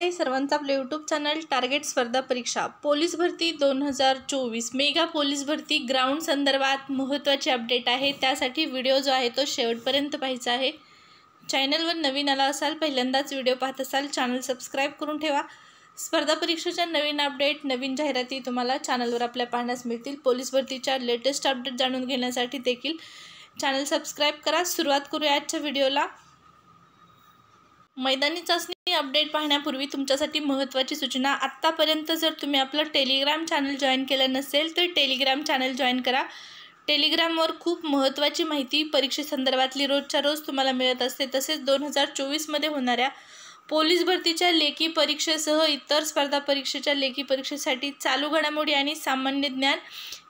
सर्वांचा आपले YouTube channel target स्पर्धा परीक्षा पोलीस भरती 2024 मेगा पोलीस भरती ग्राउंड संदर्भात महत्त्वाची अपडेट आहे। त्यासाठी व्हिडिओ जो आहे तो शेवटपर्यंत पाहायचा आहे। चॅनलवर नवीन आला असाल, पहिल्यांदाच व्हिडिओ पाहत असाल, चॅनल सबस्क्राइब करून ठेवा। स्पर्धा परीक्षेच्या नवीन अपडेट, नवीन जाहिराती तुम्हाला चॅनलवर आपल्या पाहण्यास मिळतील। पोलीस भरतीच्या लेटेस्ट अपडेट जाणून घेण्यासाठी देखील चॅनल सबस्क्राइब करा। सुरुवात करूया आजच्या व्हिडिओला। मैदानी चाचणी अपडेट पाहण्यापूर्वी तुमच्यासाठी महत्त्वाची सूचना। आत्तापर्यंत जर तुम्ही आपलं टेलिग्राम चॅनल जॉईन केलं नसेल तर टेलिग्राम चॅनल जॉईन करा। टेलिग्रामवर खूप महत्त्वाची माहिती परीक्षेसंदर्भातली रोजच्या रोज तुम्हाला मिळत असते। तसेच 2024 मध्ये होणाऱ्या पोलीस भरतीच्या लेखी परीक्षेसह इतर स्पर्धा परीक्षेच्या लेखी परीक्षेसाठी चालू घडामोडी आणि सामान्य ज्ञान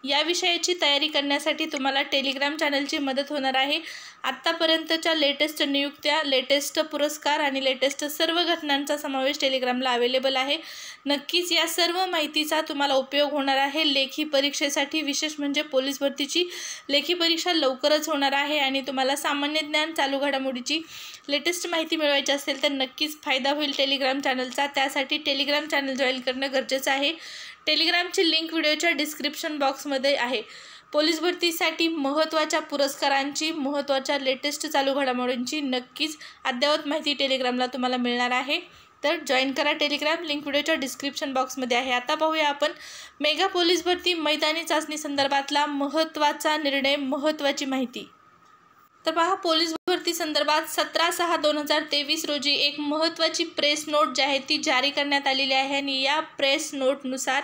या विषयाची तयारी करण्यासाठी तुम्हाला टेलिग्राम चॅनलची मदत होणार आहे। आत्तापर्यंतच्या लेटेस्ट नियुक्त्या, लेटेस्ट पुरस्कार आणि लेटेस्ट सर्व घटनांचा समावेश टेलिग्रामला अवेलेबल आहे। नक्कीच या सर्व माहितीचा तुम्हाला उपयोग होणार आहे। लेखी परीक्षेसाठी विशेष म्हणजे पोलीस भरतीची लेखी परीक्षा लवकरच होणार आहे आणि तुम्हाला सामान्य ज्ञान, चालू घडामोडीची लेटेस्ट माहिती मिळवायची असेल तर नक्कीच फायदा होईल टेलिग्राम चॅनलचा। त्यासाठी टेलिग्राम चॅनल जॉईन करणं गरजेचं आहे। टेलिग्रामची लिंक व्हिडिओच्या डिस्क्रिप्शन बॉक्समध्ये आहे। पोलीस भरतीसाठी महत्त्वाच्या पुरस्कारांची, महत्त्वाच्या लेटेस्ट चालू घडामोडींची नक्कीच अद्ययावत माहिती टेलिग्रामला तुम्हाला मिळणार आहे। तर जॉईन करा टेलिग्राम, लिंक व्हिडिओच्या डिस्क्रिप्शन बॉक्समध्ये आहे। आता पाहूया आपण मेगा पोलीस भरती मैदानी चाचणी संदर्भातला महत्त्वाचा निर्णय, महत्त्वाची माहिती। तर पहा, पोलीस भरती संदर्भात 17/6/2023 रोजी एक महत्त्वाची प्रेस नोट जी आहे ती जारी करण्यात आलेली आहे आणि या प्रेस नोटनुसार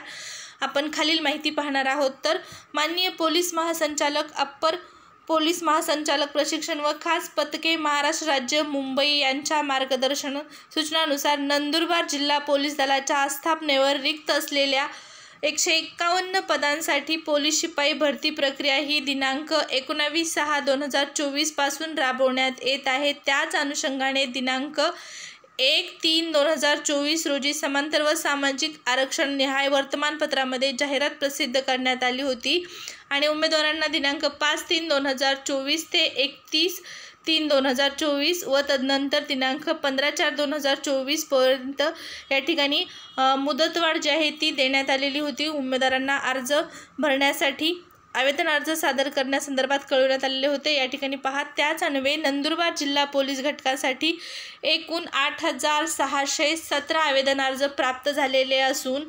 आपण खालील माहिती पाहणार आहोत। तर माननीय पोलीस महासंचालक, अप्पर पोलीस महासंचालक प्रशिक्षण व खास पथके, महाराष्ट्र राज्य, मुंबई यांच्या मार्गदर्शन सूचनानुसार नंदुरबार जिल्हा पोलीस दलाच्या आस्थापनेवर रिक्त असलेल्या 151 पदांसाठी पोलीस शिपाई भरती प्रक्रिया ही दिनांक 19/6/2024 पासून राबवण्यात येत आहे। त्याच अनुषंगाने दिनांक 1/3/2024 रोजी समांतर व सामाजिक आरक्षण निहाय वर्तमानपत्रामध्ये जाहिरात प्रसिद्ध करण्यात आली होती आणि उमेदवारांना दिनांक 5/3/2024 ते 31/3/2024 व तदनंतर दिनांक 15/4/2024 पर्यंत या ठिकाणी मुदतवाढ जी आहे ती देण्यात आलेली होती। उमेदवारांना अर्ज भरण्यासाठी आवेदन अर्ज सादर करण्यासंदर्भात कळवण्यात आलेले होते। या ठिकाणी पहा, त्याच अन्वये नंदुरबार जिल्हा पोलीस घटकासाठी एकूण 8,617 आवेदन अर्ज प्राप्त झालेले असून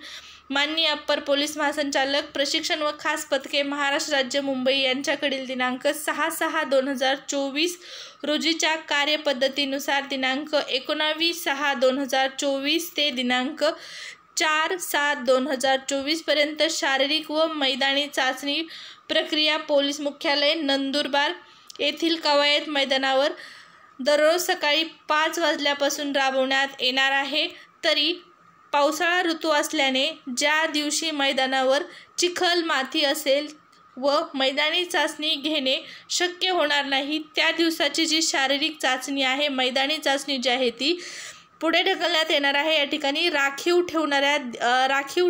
माननीय अप्पर पोलीस महासंचालक प्रशिक्षण व खास पथके, महाराष्ट्र राज्य, मुंबई यांच्याकडील दिनांक 6/6/2024 रोजीच्या कार्यपद्धतीनुसार दिनांक 19/6/2024 ते दिनांक 4/7/2024 पर्यंत शारीरिक व मैदानी चाचणी प्रक्रिया पोलीस मुख्यालय नंदुरबार येथील कवायत मैदानावर दररोज सकाळी 5 वाजल्यापासून राबवण्यात येणार आहे। तरी पावसाळा ऋतू असल्याने ज्या दिवशी मैदानावर चिखल, माती असेल व मैदानी चाचणी घेणे शक्य होणार नाही, त्या दिवसाची जी शारीरिक चाचणी आहे, मैदानी चाचणी जी आहे ती पुढे ढकलण्यात येणार आहे। या ठिकाणी राखीव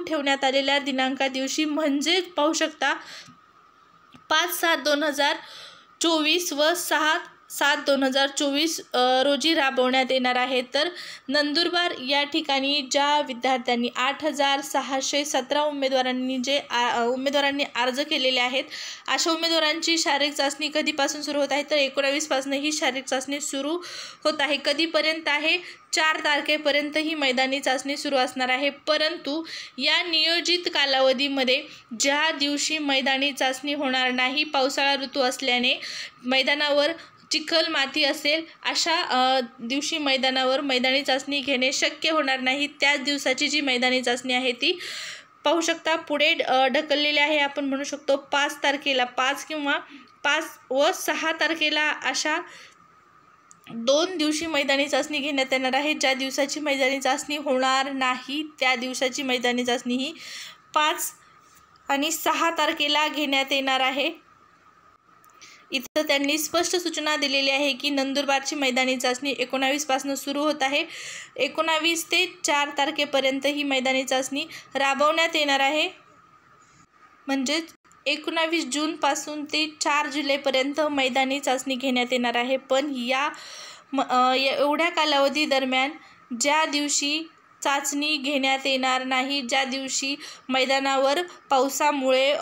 ठेवण्यात आलेल्या दिनांका दिवशी म्हणजे पाहू शकता 5/7/2024 व 6/7/2024 रोजी राबवण्यात येणार आहे। तर नंदुरबार या ठिकाणी ज्या विद्यार्थ्यांनी 8,617 उमेदवारांनी अर्ज केलेले आहेत, अशा उमेदवारांची शारीरिक चाचणी कधीपासून सुरू होत आहे तर 19 पासून ही शारीरिक चाचणी सुरू होत आहे। कधीपर्यंत आहे? 4 तारखेपर्यंत ही मैदानी चाचणी सुरू असणार आहे। परंतु या नियोजित कालावधीमध्ये ज्या दिवशी मैदानी चाचणी होणार नाही, पावसाळा ऋतू असल्याने मैदानावर चिखल, माती असेल, अशा दिवशी मैदानावर मैदानी चाचणी घेणे शक्य होणार नाही, त्याच दिवसाची जी मैदानी चाचणी आहे ती पाहू शकता पुढे ढकललेली आहे। आपण म्हणू शकतो 5 तारखेला, 5 किंवा 5 व 6 तारखेला अशा 2 दिवशी मैदानी चाचणी घेण्यात येणार आहे। ज्या दिवसाची मैदानी चाचणी होणार नाही त्या दिवसाची मैदानी चाचणी ही 5 आणि 6 तारखेला घेण्यात येणार आहे। इथं त्यांनी स्पष्ट सूचना दिलेली आहे की नंदुरबारची मैदानी चाचणी 19 पासून सुरू होत आहे। 19 ते 4 तारखेपर्यंत ही मैदानी चाचणी राबवण्यात येणार आहे। म्हणजेच 19 जूनपासून ते 4 जुलैपर्यंत मैदानी चाचणी घेण्यात येणार आहे। पण या एवढ्या कालावधी दरम्यान ज्या दिवशी चाचणी घेण्यात येणार नाही. ज्या दिवशी मैदानावर पावसामुळे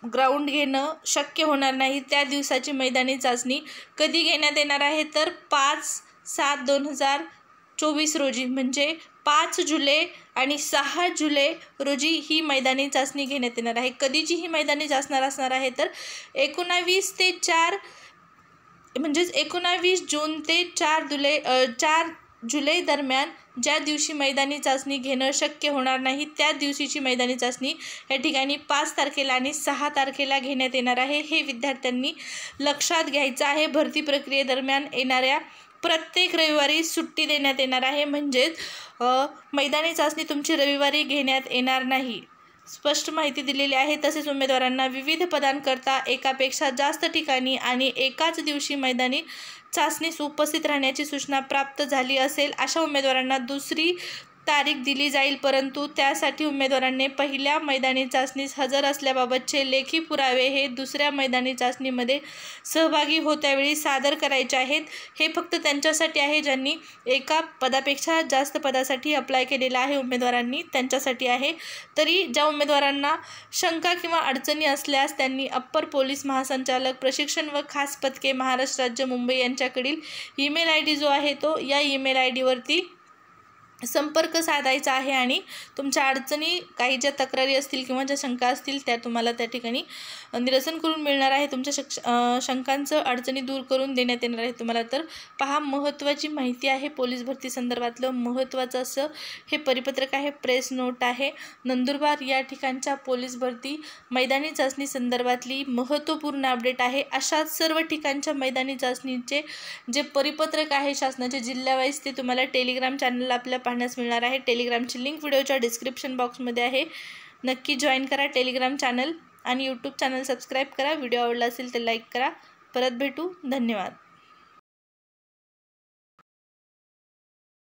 ग्राउंड घेणं शक्य होणार नाही त्या दिवसाची मैदानी चाचणी कधी घेण्यात येणार आहे तर 5/7/2024 रोजी, म्हणजे 5 जुलै आणि 6 जुलै रोजी ही मैदानी चाचणी घेण्यात येणार आहे. कधीची ही मैदानी चाचणी असणार आहे तर 19 ते 4 म्हणजेच 19 जून ते 4 जुलै दरम्यान ज्या दिवशी मैदानी चाचणी घेणं शक्य होणार नाही त्या दिवशीची मैदानी चाचणी या ठिकाणी 5 तारखेला आणि 6 तारखेला घेण्यात येणार आहे. हे विद्यार्थ्यांनी लक्षात घ्यायचं आहे. भरती प्रक्रियेदरम्यान येणाऱ्या प्रत्येक रविवारी सुट्टी देण्यात येणार आहे, म्हणजेच मैदानी चाचणी तुमची रविवारी घेण्यात येणार नाही. स्पष्ट माहिती दिलेली आहे. तसेच उमेदवारांना विविध पदांकरता एकापेक्षा जास्त ठिकाणी आणि एकाच दिवशी मैदानी चाचणीस उपस्थित राहण्याची सूचना प्राप्त झाली असेल अशा उमेदवारांना दुसरी तारीख दिली जाईल, परंतु त्यासाठी उमेदवारांनी पहिल्या मैदानी चाचणीस हजर असल्याबाबतचे लेखी पुरावे हे दुसऱ्या मैदानी चाचणीमध्ये सहभागी होत्यावेळी सादर करायचे आहेत. हे फक्त त्यांच्यासाठी आहे ज्यांनी एका पदापेक्षा जास्त पदासाठी अप्लाय केलेला आहे उमेदवारांनी, त्यांच्यासाठी आहे. तरी ज्या उमेदवारांना शंका किंवा अडचणी असल्यास त्यांनी अप्पर पोलीस महासंचालक प्रशिक्षण व खास पथके महाराष्ट्र राज्य मुंबई यांच्याकडील ईमेल ID जो आहे तो या ईमेल ID वरती संपर्क साधायचा आहे आणि तुमच्या अडचणी, काही ज्या तक्रारी असतील किंवा ज्या शंका असतील त्या तुम्हाला त्या ठिकाणी निरसन करून मिळणार आहे. तुमच्या शंकांचं, अडचणी दूर करून देण्यात येणार आहे तुम्हाला. तर पहा, महत्त्वाची माहिती आहे पोलीस भरती संदर्भातलं महत्त्वाचं असं हे परिपत्रक आहे, प्रेस नोट आहे. नंदुरबार या ठिकाणच्या पोलीस भरती मैदानी चाचणी संदर्भातली महत्त्वपूर्ण अपडेट आहे. अशाच सर्व ठिकाणच्या मैदानी चाचणीचे जे परिपत्रक आहे शासनाचे जिल्ह्यावाईज ते तुम्हाला टेलिग्राम चॅनलला आपल्या पाहण्यास मिळणार आहे. टेलिग्रामची लिंक व्हिडिओच्या डिस्क्रिप्शन बॉक्समध्ये आहे. नक्की जॉईन करा टेलिग्राम चॅनल आणि यूट्यूब चॅनल सबस्क्राईब करा. व्हिडिओ आवडला असेल तर लाईक करा. परत भेटू. धन्यवाद.